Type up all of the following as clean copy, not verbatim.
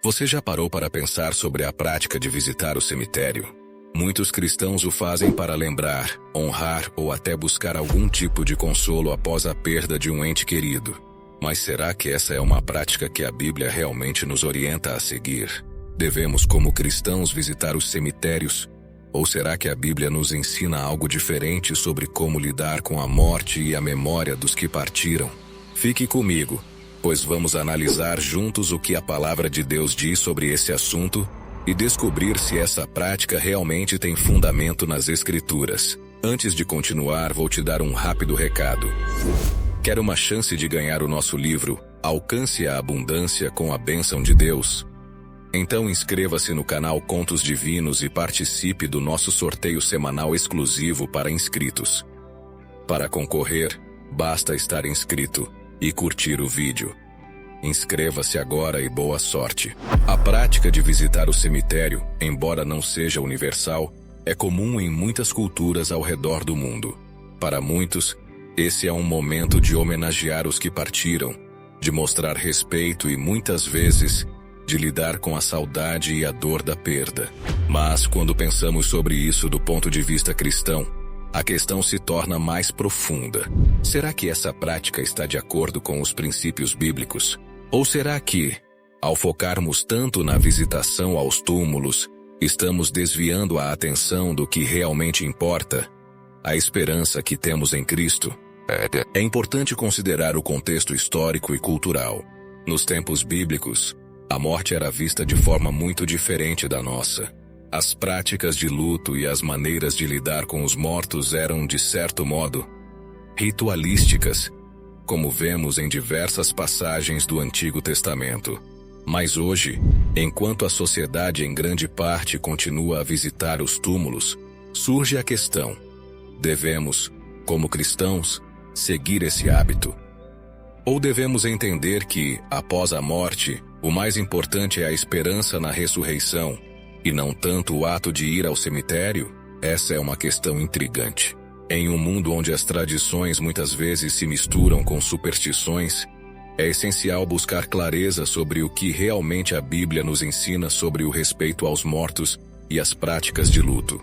Você já parou para pensar sobre a prática de visitar o cemitério? Muitos cristãos o fazem para lembrar, honrar ou até buscar algum tipo de consolo após a perda de um ente querido. Mas será que essa é uma prática que a Bíblia realmente nos orienta a seguir? Devemos, como cristãos, visitar os cemitérios? Ou será que a Bíblia nos ensina algo diferente sobre como lidar com a morte e a memória dos que partiram? Fique comigo, pois vamos analisar juntos o que a palavra de Deus diz sobre esse assunto e descobrir se essa prática realmente tem fundamento nas Escrituras. Antes de continuar, vou te dar um rápido recado. Quer uma chance de ganhar o nosso livro Alcance a Abundância com a Bênção de Deus? Então inscreva-se no canal Contos Divinos e participe do nosso sorteio semanal exclusivo para inscritos. Para concorrer, basta estar inscrito e curtir o vídeo. Inscreva-se agora e boa sorte. A prática de visitar o cemitério, embora não seja universal, é comum em muitas culturas ao redor do mundo. Para muitos, esse é um momento de homenagear os que partiram, de mostrar respeito e, muitas vezes, de lidar com a saudade e a dor da perda. Mas, quando pensamos sobre isso do ponto de vista cristão, a questão se torna mais profunda. Será que essa prática está de acordo com os princípios bíblicos? Ou será que, ao focarmos tanto na visitação aos túmulos, estamos desviando a atenção do que realmente importa? A esperança que temos em Cristo? É importante considerar o contexto histórico e cultural. Nos tempos bíblicos, a morte era vista de forma muito diferente da nossa. As práticas de luto e as maneiras de lidar com os mortos eram, de certo modo, ritualísticas, como vemos em diversas passagens do Antigo Testamento. Mas hoje, enquanto a sociedade em grande parte continua a visitar os túmulos, surge a questão: devemos, como cristãos, seguir esse hábito? Ou devemos entender que, após a morte, o mais importante é a esperança na ressurreição, e não tanto o ato de ir ao cemitério? Essa é uma questão intrigante. Em um mundo onde as tradições muitas vezes se misturam com superstições, é essencial buscar clareza sobre o que realmente a Bíblia nos ensina sobre o respeito aos mortos e as práticas de luto.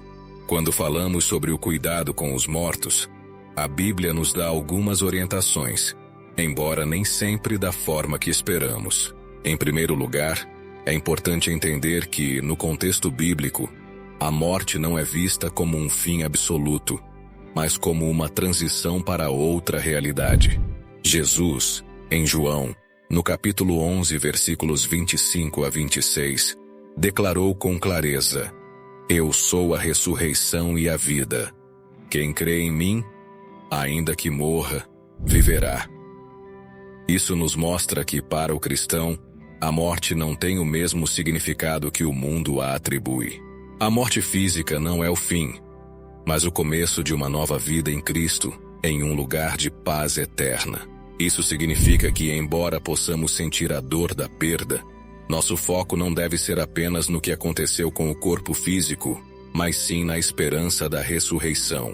Quando falamos sobre o cuidado com os mortos, a Bíblia nos dá algumas orientações, embora nem sempre da forma que esperamos. Em primeiro lugar, é importante entender que, no contexto bíblico, a morte não é vista como um fim absoluto, mas como uma transição para outra realidade. Jesus, em João, no capítulo 11, versículos 25 a 26, declarou com clareza: Eu sou a ressurreição e a vida. Quem crê em mim, ainda que morra, viverá. Isso nos mostra que, para o cristão, a morte não tem o mesmo significado que o mundo a atribui. A morte física não é o fim, mas o começo de uma nova vida em Cristo, em um lugar de paz eterna. Isso significa que, embora possamos sentir a dor da perda, nosso foco não deve ser apenas no que aconteceu com o corpo físico, mas sim na esperança da ressurreição.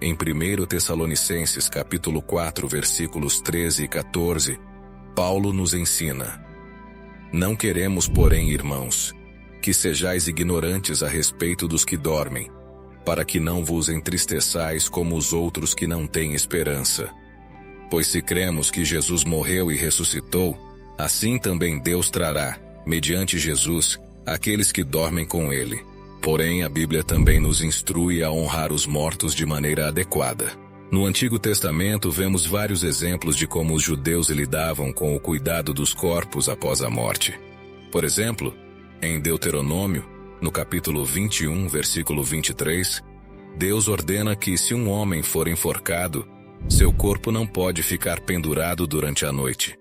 Em 1 Tessalonicenses capítulo 4, versículos 13 e 14, Paulo nos ensina: Não queremos, porém, irmãos, que sejais ignorantes a respeito dos que dormem, para que não vos entristeçais como os outros que não têm esperança. Pois se cremos que Jesus morreu e ressuscitou, assim também Deus trará, mediante Jesus, aqueles que dormem com ele. Porém, a Bíblia também nos instrui a honrar os mortos de maneira adequada. No Antigo Testamento vemos vários exemplos de como os judeus lidavam com o cuidado dos corpos após a morte. Por exemplo, em Deuteronômio, no capítulo 21, versículo 23, Deus ordena que, se um homem for enforcado, seu corpo não pode ficar pendurado durante a noite.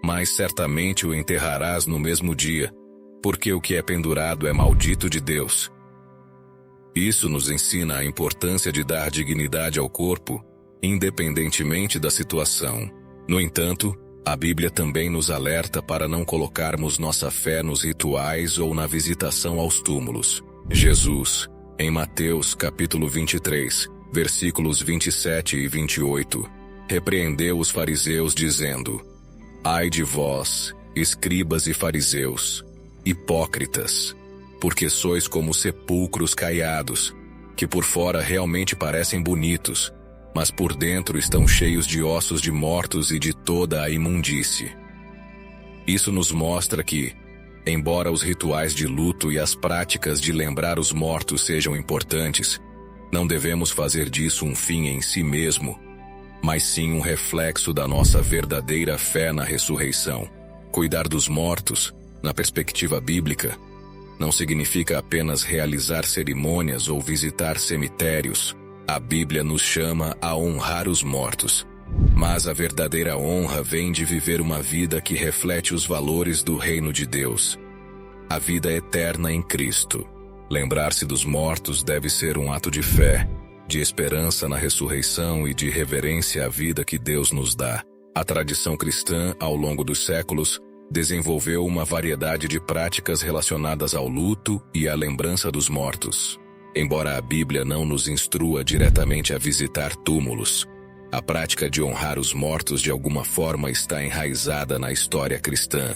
Mas certamente o enterrarás no mesmo dia, porque o que é pendurado é maldito de Deus. Isso nos ensina a importância de dar dignidade ao corpo, independentemente da situação. No entanto, a Bíblia também nos alerta para não colocarmos nossa fé nos rituais ou na visitação aos túmulos. Jesus, em Mateus capítulo 23, versículos 27 e 28, repreendeu os fariseus dizendo: Ai de vós, escribas e fariseus, hipócritas, porque sois como sepulcros caiados, que por fora realmente parecem bonitos, mas por dentro estão cheios de ossos de mortos e de toda a imundície. Isso nos mostra que, embora os rituais de luto e as práticas de lembrar os mortos sejam importantes, não devemos fazer disso um fim em si mesmo, mas sim um reflexo da nossa verdadeira fé na ressurreição. Cuidar dos mortos, na perspectiva bíblica, não significa apenas realizar cerimônias ou visitar cemitérios. A Bíblia nos chama a honrar os mortos. Mas a verdadeira honra vem de viver uma vida que reflete os valores do reino de Deus. A vida eterna em Cristo. Lembrar-se dos mortos deve ser um ato de fé, de esperança na ressurreição e de reverência à vida que Deus nos dá. A tradição cristã, ao longo dos séculos, desenvolveu uma variedade de práticas relacionadas ao luto e à lembrança dos mortos. Embora a Bíblia não nos instrua diretamente a visitar túmulos, a prática de honrar os mortos de alguma forma está enraizada na história cristã.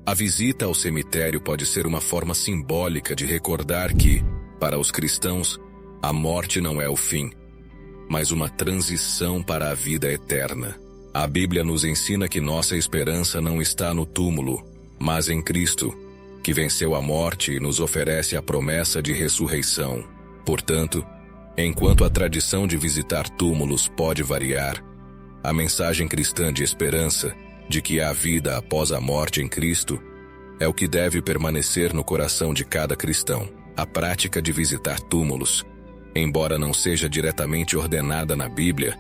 A visita ao cemitério pode ser uma forma simbólica de recordar que, para os cristãos, a morte não é o fim, mas uma transição para a vida eterna. A Bíblia nos ensina que nossa esperança não está no túmulo, mas em Cristo, que venceu a morte e nos oferece a promessa de ressurreição. Portanto, enquanto a tradição de visitar túmulos pode variar, a mensagem cristã de esperança, de que há vida após a morte em Cristo, é o que deve permanecer no coração de cada cristão. A prática de visitar túmulos, embora não seja diretamente ordenada na Bíblia,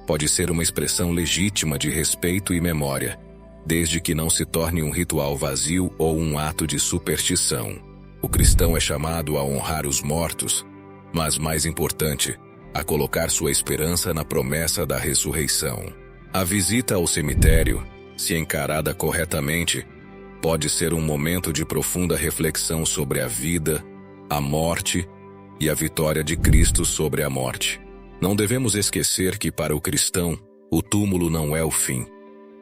pode ser uma expressão legítima de respeito e memória, desde que não se torne um ritual vazio ou um ato de superstição. O cristão é chamado a honrar os mortos, mas mais importante, a colocar sua esperança na promessa da ressurreição. A visita ao cemitério, se encarada corretamente, pode ser um momento de profunda reflexão sobre a vida, a morte e a vitória de Cristo sobre a morte. Não devemos esquecer que para o cristão, o túmulo não é o fim,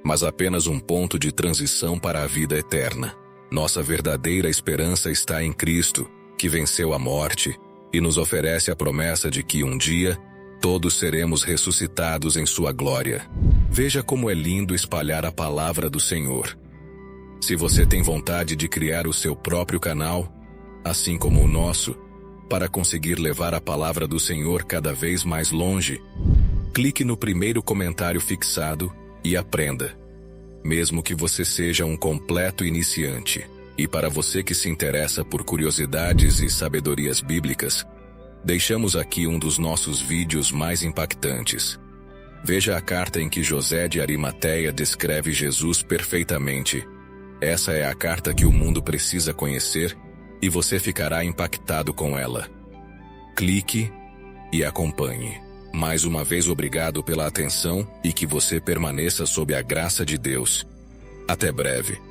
mas apenas um ponto de transição para a vida eterna. Nossa verdadeira esperança está em Cristo, que venceu a morte e nos oferece a promessa de que um dia todos seremos ressuscitados em sua glória. Veja como é lindo espalhar a palavra do Senhor. Se você tem vontade de criar o seu próprio canal, assim como o nosso, para conseguir levar a palavra do Senhor cada vez mais longe, clique no primeiro comentário fixado e aprenda. Mesmo que você seja um completo iniciante. E para você que se interessa por curiosidades e sabedorias bíblicas, deixamos aqui um dos nossos vídeos mais impactantes. Veja a carta em que José de Arimateia descreve Jesus perfeitamente. Essa é a carta que o mundo precisa conhecer e você ficará impactado com ela. Clique e acompanhe. Mais uma vez obrigado pela atenção e que você permaneça sob a graça de Deus. Até breve.